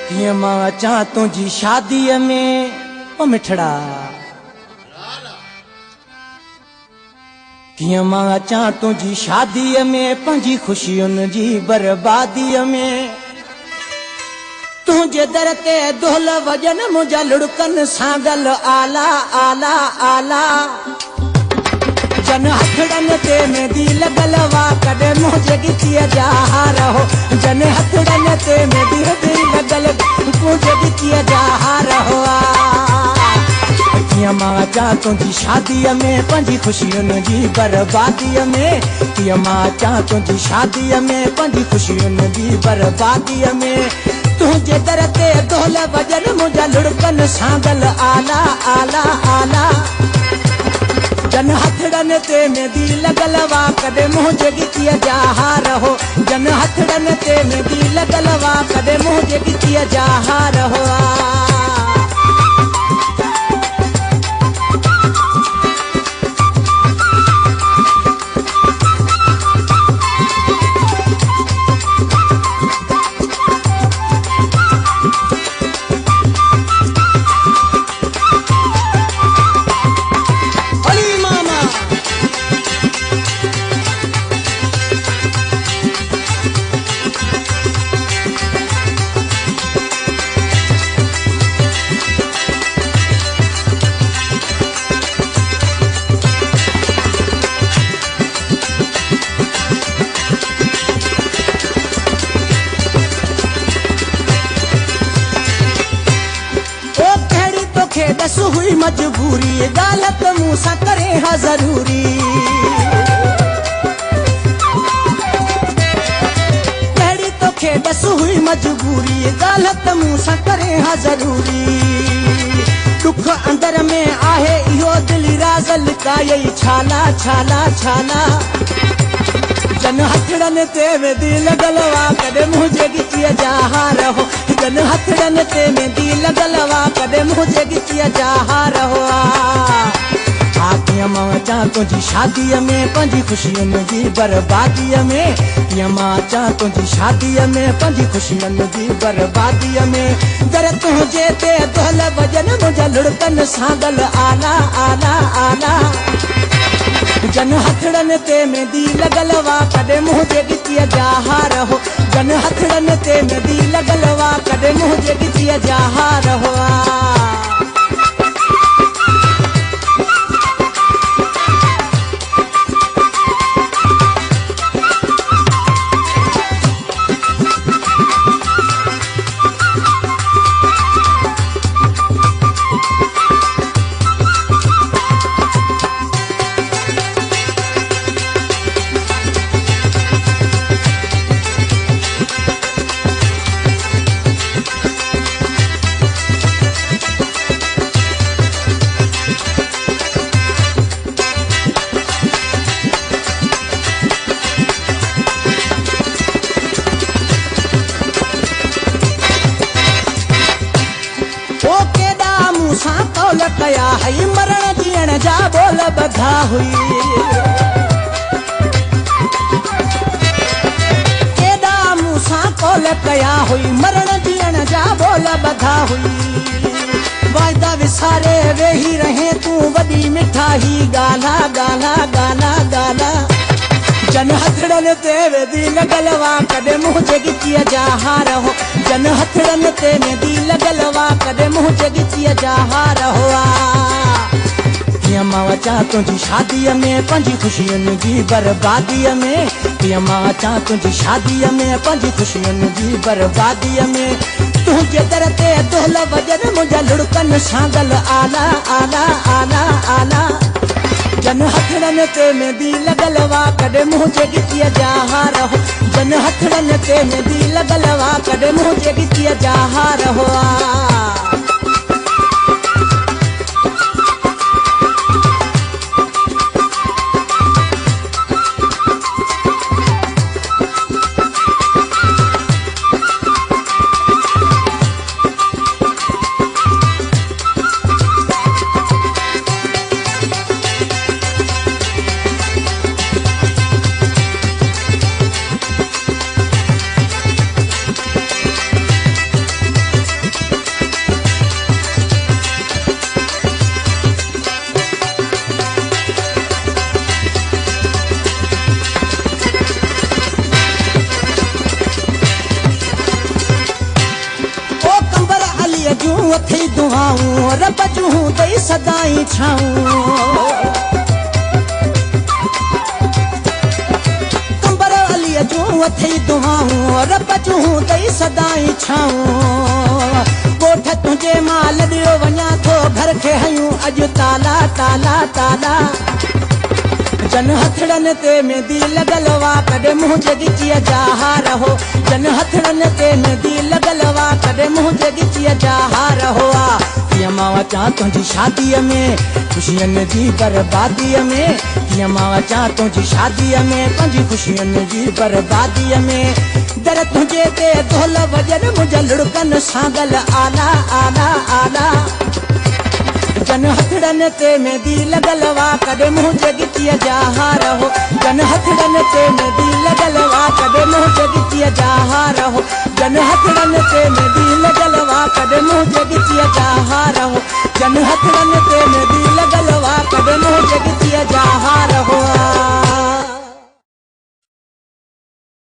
कीअं मां अचां तुंहिंजी शादीअ में ओ मिठड़ा कीअं मां अचां तुंहिंजी शादीअ में पंहिंजी ख़ुशियुनि जी बर्बादीअ में तुंहिंजे दर ते दोल वॼन मुंहिंजा लुड़कनि सां गल आला आला आला जन हथड़नि ते मेहंदी लॻल वा कॾहिं मुंहिंजे गिचीअ जा हार हो जन हथड़नि ते मेहंदी लॻल मुंहिंजे गिचीअ जा हार हो कीअं मां अचां तुंहिंजी शादीअ में पंहिंजी ख़ुशियुनि जी बर्बादीअ में कीअं मां अचां तुंहिंजी शादीअ में पंहिंजी ख़ुशियुनि जी बर्बादीअ में तुंहिंजे दर ते दोल वॼन मुंहिंजा लुड़कनि सां गल आला आला आला जन हथड़नि ते मेहंदी लॻल वा कॾहिं मुंहिंजे गिचीअ जा हार हो जन हथड़नि ते मेहंदी लॻल वा कॾहिं मुंहिंजे गिचीअ जा हार हो दस हुई मजबूरी गालत मुँह सा करे हा जरूरी कहिड़ी तोखे दस हुई मजबूरी गालत मुँह सा करे हा जरूरी दुख अंदर में आहे इहो दिल राज़ लिकायई छाला छाला छाला जन हथड़नि ते मेहंदी लॻल वा कॾहिं मुंहिंजे गिचीअ जा हार हो जन हथड़नि ते मेहंदी लॻल वा कॾहिं मुंहिंजे गिचीअ जा हार हो कीअं मां अचां तुंहिंजी शादीअ में पंहिंजी ख़ुशियुनि जी बर्बादीअ में कीअं मां अचां तुंहिंजी शादीअ में पंहिंजी ख़ुशियुनि जी बर्बादीअ में दर तुंहिंजे ते दोल वॼन मुंहिंजा लुड़कनि सां गल आला आला आला जन हथड़नि ते मेहंदी लॻल वा कॾहिं मुंहिंजे गिचीअ जा हार हो जन हथड़नि ते मेहंदी लॻल वा कॾहिं मुंहिंजे गिचीअ जा हार हो कौल कया हई मरण जीअण जा बोल बधा हुई केॾा मूंसां कौल कया हुई मरण जीअण जा बोल बधा हुई वाइदा विसारे वेही रहे तूं वॾी मिठाई गाला गाला गाला गाला जन हथड़नि ते मेहंदी लॻल वा कॾहिं मुंहिंजे गिचीअ जा हार हो जन हथड़नि ते मेहंदी लॻल वा कॾहिं मुंहिंजे गिचीअ जा हार हो कीअं मां अचां तुंहिंजी शादीअ में पंहिंजी ख़ुशियुनि जी बर्बादीअ में कीअं मां अचां तुंहिंजी शादीअ में पंहिंजी ख़ुशियुनि जी बर्बादीअ में तुंहिंजे दर ते दोल वॼन मुंहिंजा लुड़कनि सां गल आला आला आला आला जन हथड़नि ते मेहंदी लॻल वा कॾहिं मुंहिंजे गिचीअ जा हार हो जन हथड़नि ते मेहंदी लॻल वा कॾहिं मुंहिंजे गिचीअ जा हार हो रब जूं दई सदाई छाऊं कंबर अलीअ जूं अथई दुआऊं रब जूं दई सदाई छाऊं ॻोठ तुंहिंजे मां लॾियो वञा थो घर खे हयूं अॼु ताला ताला ताला जन हथड़न ते मेंदी लॻल वा कॾहिं मुंहुं जे गिचीअ जा हार हो जन हथड़न ते मेंदी लॻल वा कॾहिं मुंहुं जे गिचीअ जा हार हो कीअं मां अचां तुंहिंजी शादीअ में ख़ुशियुनि जी बर्बादीअ में कीअं मां अचां तुंहिंजी शादीअ में पंहिंजी ख़ुशियुनि जी बर्बादीअ में दर तुंहिंजे ते ढोल वॼनि मुंहिंजा लुड़कनि सां आला आला आला जन हथड़न ते मेंदी लॻल वा कॾहिं मुंहुं जे गिचीअ जा हार हो जन हथड़न ते मेंदी लॻल वा कॾहिं मुंहुं जे गिचीअ जा हार हो जन हथड़न ते मेंदी लॻल वा कॾहिं मुंहुं जे गिचीअ जा हार हो जन हथड़न ते मेंदी लॻल वा कॾहिं मुंहुं जे गिचीअ जा हार हो